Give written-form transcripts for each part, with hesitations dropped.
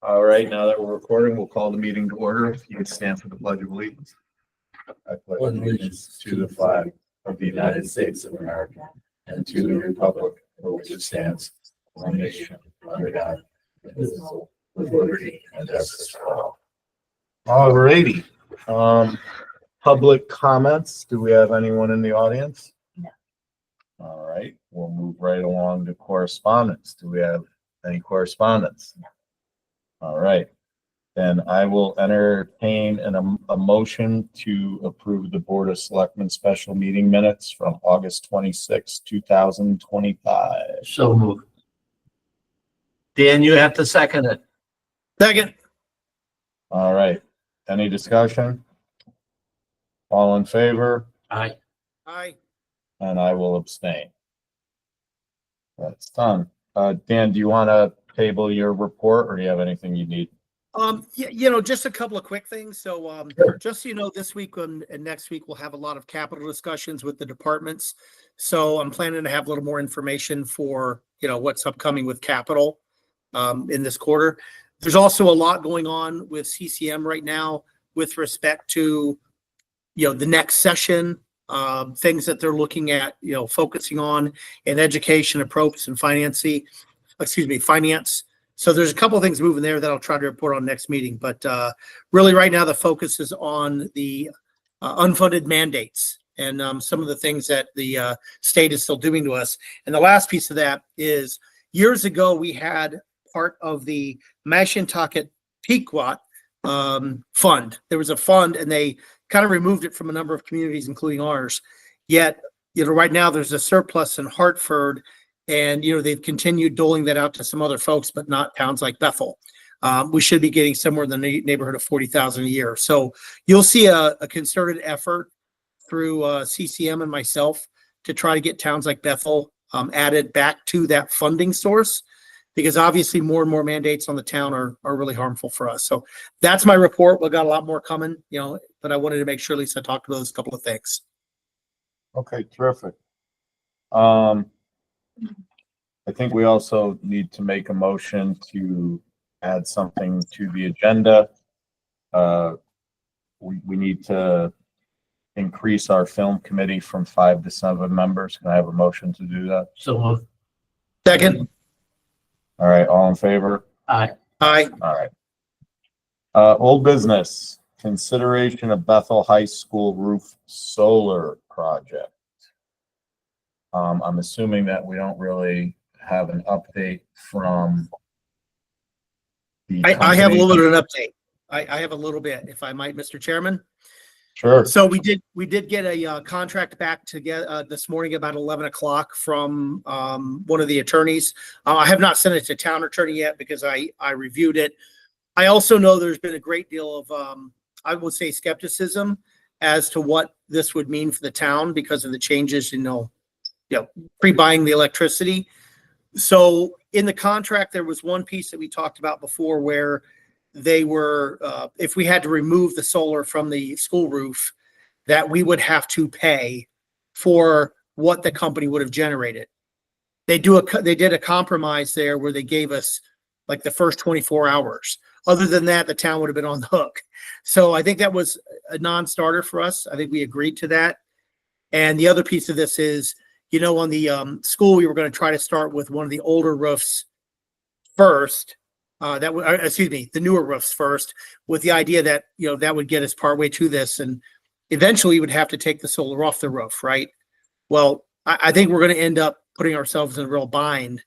All right, now that we're recording, we'll call the meeting to order. If you could stand for the Pledge of Allegiance. I pledge allegiance to the flag of the United States of America and to the republic for which it stands, one nation, under God, indivisible, with liberty and justice for all. All righty. Public comments. Do we have anyone in the audience? No. All right, we'll move right along to correspondence. Do we have any correspondence? No. All right, then I will entertain a motion to approve the Board of Selectmen special meeting minutes from August 26, 2025. So moved. Dan, you have to second it. Second. All right, any discussion? All in favor? Aye. Aye. And I will abstain. That's done. Dan, do you want to table your report or do you have anything you need? Yeah, just a couple of quick things. So, Sure. just so you know, this week and next week, we'll have a lot of capital discussions with the departments. So I'm planning to have a little more information for, what's upcoming with capital, in this quarter. There's also a lot going on with CCM right now with respect to, the next session, things that they're looking at, focusing on in education approach and finance. So there's a couple of things moving there that I'll try to report on next meeting. But really right now, the focus is on the unfunded mandates and some of the things that the state is still doing to us. And the last piece of that is years ago, we had part of the Mashantucket Pequot fund. There was a fund and they kind of removed it from a number of communities, including ours. Yet, right now there's a surplus in Hartford. And, they've continued doling that out to some other folks, but not towns like Bethel. We should be getting somewhere in the neighborhood of 40,000 a year. So you'll see a concerted effort through CCM and myself to try to get towns like Bethel added back to that funding source, because obviously more and more mandates on the town are really harmful for us. So that's my report. We've got a lot more coming, but I wanted to make sure at least I talked about those couple of things. Okay, terrific. I think we also need to make a motion to add something to the agenda. We need to increase our film committee from 5 to 7 members. Can I have a motion to do that? So moved. Second. All right, all in favor? Aye. Aye. All right. Old business, consideration of Bethel High School roof solar project. I'm assuming that we don't really have an update from the I have a company. little bit of an update. I have a little bit, if I might, Mr. Chairman. Sure. So we did get a contract back together this morning about 11 o'clock from one of the attorneys. I have not sent it to town attorney yet because I reviewed it. I also know there's been a great deal of, I would say, skepticism as to what this would mean for the town because of the changes, pre-buying the electricity. So in the contract, there was one piece that we talked about before where they were, if we had to remove the solar from the school roof, that we would have to pay for what the company would have generated. They did a compromise there where they gave us like the first 24 hours. Other than that, the town would have been on the hook. So I think that was a non-starter for us. I think we agreed to that. And the other piece of this is, on the school, we were going to try to start with one of the older roofs first. The newer roofs first, with the idea that, that would get us partway to this. And eventually we would have to take the solar off the roof, right? Well, I think we're going to end up putting ourselves in a real bind.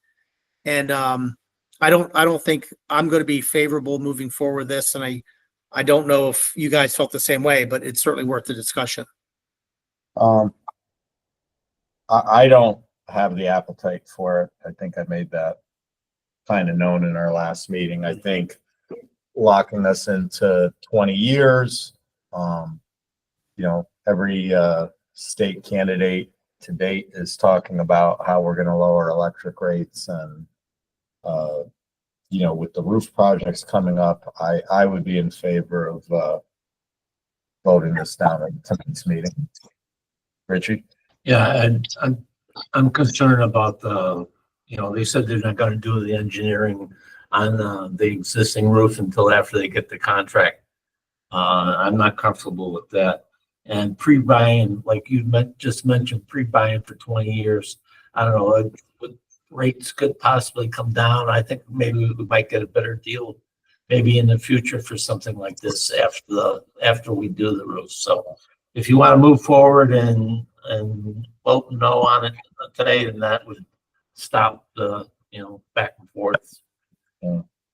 And I don't think I'm going to be favorable moving forward with this. And I don't know if you guys felt the same way, but it's certainly worth the discussion. I don't have the appetite for it. I think I made that kind of known in our last meeting. I think locking us into 20 years, every state candidate to date is talking about how we're going to lower electric rates and, with the roof projects coming up, I would be in favor of voting this down at tonight's meeting. Richie? Yeah, and I'm concerned about they said they're not going to do the engineering on the existing roof until after they get the contract. I'm not comfortable with that. And pre-buying, like you just mentioned, pre-buying for 20 years. I don't know, rates could possibly come down. I think maybe we might get a better deal maybe in the future for something like this after we do the roof. So if you want to move forward and vote no on it today, then that would stop the, back and forth.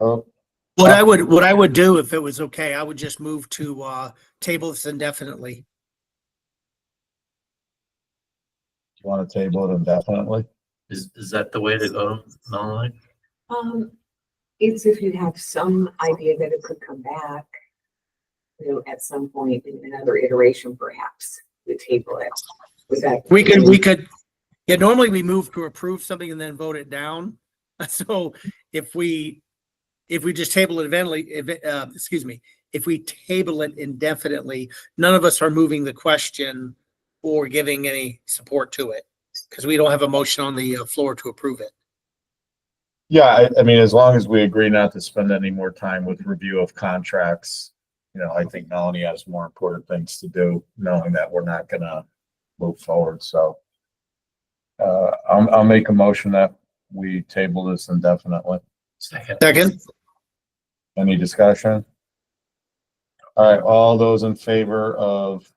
Oh, What I would do if it was okay, I would just move to table this indefinitely. you want to table it indefinitely? Is that the way to go, Melanie? It's if you have some idea that it could come back, at some point in another iteration, perhaps we table it. We could, yeah, normally we move to approve something and then vote it down. So if we just table it if we table it indefinitely, none of us are moving the question or giving any support to it because we don't have a motion on the floor to approve it. Yeah, I mean, as long as we agree not to spend any more time with review of contracts, I think Melanie has more important things to do, knowing that we're not gonna move forward, so. I'll make a motion that we table this indefinitely. Second. Any discussion? All right, all those in favor of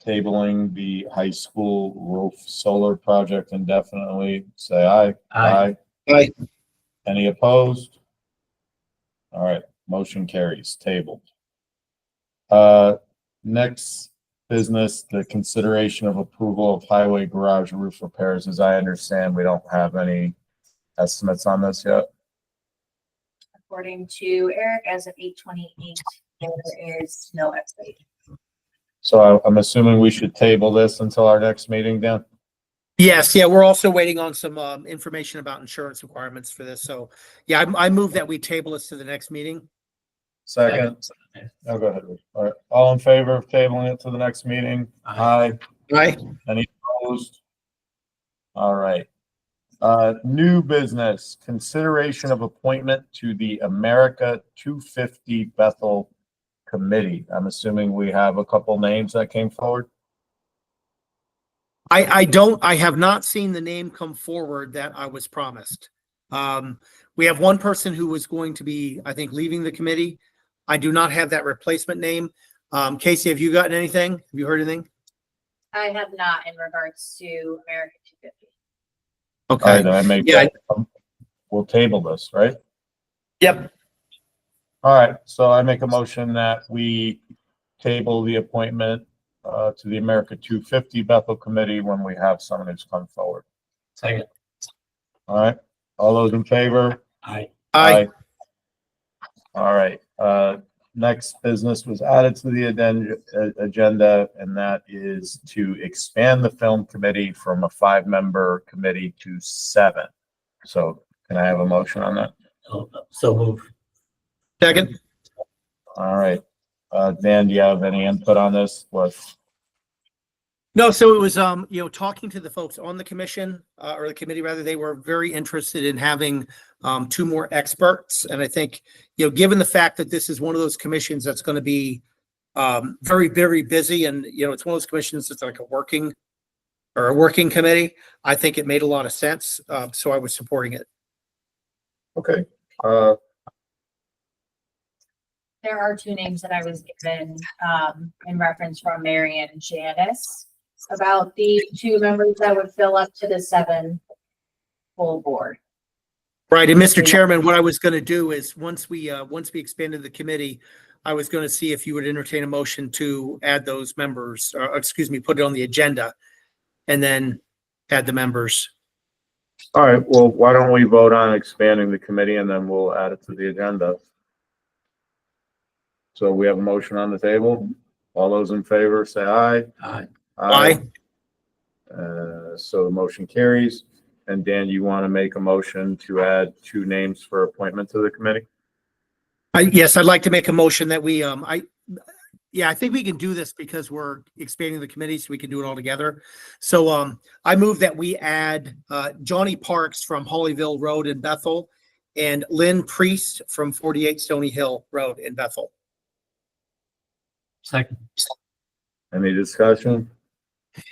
tabling the high school roof solar project indefinitely, say aye. Aye. Aye. Any opposed? All right, motion carries, tabled. Next business, the consideration of approval of highway garage roof repairs. As I understand, we don't have any estimates on this yet. According to Eric, as of 8/28, there is no estimate. So I'm assuming we should table this until our next meeting, Dan? Yes, yeah, we're also waiting on some information about insurance requirements for this. So yeah, I move that we table this to the next meeting. Second. Oh, go ahead. All right, all in favor of tabling it to the next meeting? Aye. Aye. Any opposed? All right. New business, consideration of appointment to the America 250 Bethel Committee. I'm assuming we have a couple names that came forward. I have not seen the name come forward that I was promised. We have one person who was going to be, I think, leaving the committee. I do not have that replacement name. Casey, have you gotten anything? Have you heard anything? I have not in regards to American 250. All Okay. right, then I make Yeah. we'll table this, right? Yep. All right, so I make a motion that we table the appointment to the America 250 Bethel Committee when we have someone who's come forward. Second. All right, all those in favor? Aye. Aye. All right, next business was added to the agenda, and that is to expand the film committee from a 5-member committee to 7. So can I have a motion on that? So move. Second. All right, Dan, do you have any input on this? No, so it was, talking to the folks on the commission, or the committee rather, they were very interested in having 2 more experts. And I think, given the fact that this is one of those commissions that's going to be very, very busy and, it's one of those commissions that's like a working committee, I think it made a lot of sense. So I was supporting it. Okay. There are 2 names that I was given in reference from Marion and Janice about the 2 members that would fill up to the 7 full board. Right. And Mr. Chairman, what I was going to do is once we expanded the committee, I was going to see if you would entertain a motion to add those members, or put it on the agenda and then add the members. All right, well, why don't we vote on expanding the committee and then we'll add it to the agenda. So we have a motion on the table. All those in favor, say aye. Aye. Aye. So the motion carries. And Dan, you want to make a motion to add 2 names for appointment to the committee? Yes, I'd like to make a motion that we, I think we can do this because we're expanding the committee, so we can do it all together. So, I move that we add, Johnny Parks from Hollyville Road in Bethel and Lynn Priest from 48 Stony Hill Road in Bethel. Second. Any discussion?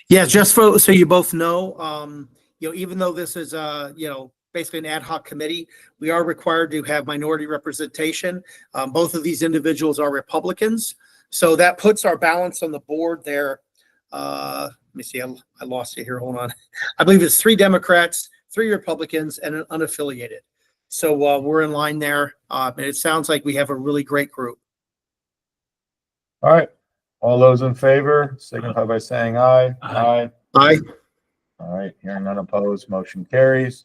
Yeah, just so you both know, even though this is basically an ad hoc committee, we are required to have minority representation. Both of these individuals are Republicans, so that puts our balance on the board there. Let me see, I lost it here. Hold on. I believe it's 3 Democrats, 3 Republicans, and an unaffiliated. So we're in line there, and it sounds like we have a really great group. All right. All those in favor, signify by saying aye. Aye. Aye. All right, hearing none opposed, motion carries.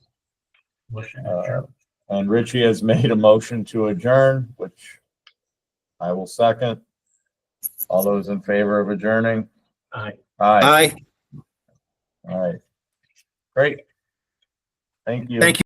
Motion adjourned. And Richie has made a motion to adjourn, which I will second. All those in favor of adjourning? Aye. Aye. Aye. All right. Great. Thank you. Thank you.